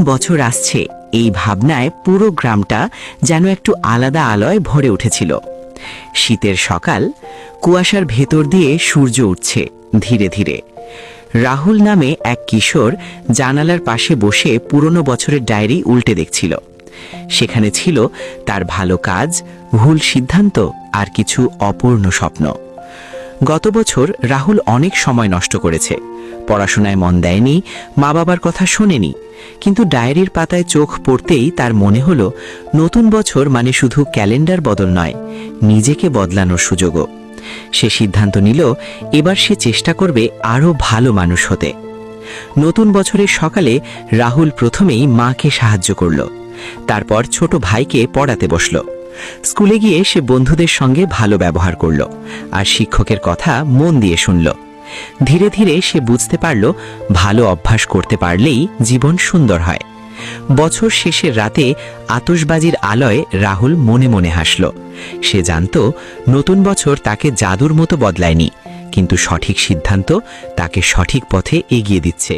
বছর আসছে এই ভাবনায় পুরো গ্রামটা যেন একটু আলাদা আলোয় ভরে উঠেছিল। শীতের সকাল, কুয়াশার ভেতর দিয়ে সূর্য উঠছে ধীরে ধীরে। রাহুল নামে এক কিশোর জানালার পাশে বসে পুরনো বছরের ডায়েরি উল্টে দেখছিল। সেখানে ছিল তার ভালো কাজ, ভুল সিদ্ধান্ত আর কিছু অপূর্ণ স্বপ্ন। গত বছর রাহুল অনেক সময় নষ্ট করেছে, পড়াশোনায় মন দেয়নি, মা বাবার কথা শোনেনি। কিন্তু ডায়েরির পাতায় চোখ পড়তেই তার মনে হলো নতুন বছর মানে শুধু ক্যালেন্ডার বদল নয়, নিজেকে বদলানোর সুযোগও। সে সিদ্ধান্ত নিল এবার সে চেষ্টা করবে আরও ভালো মানুষ হতে। নতুন বছরের সকালে রাহুল প্রথমেই মাকে সাহায্য করল, তারপর ছোট ভাইকে পড়াতে বসল। স্কুলে গিয়ে সে বন্ধুদের সঙ্গে ভালো ব্যবহার করল আর শিক্ষকের কথা মন দিয়ে শুনল। ধীরে ধীরে সে বুঝতে পারল ভালো অভ্যাস করতে পারলেই জীবন সুন্দর হয়। বছর শেষের রাতে আতশবাজির আলোয় রাহুল মনে মনে হাসল। সে জানত নতুন বছর তাকে জাদুর মতো বদলায়নি, কিন্তু সঠিক সিদ্ধান্ত তাকে সঠিক পথে এগিয়ে দিচ্ছে।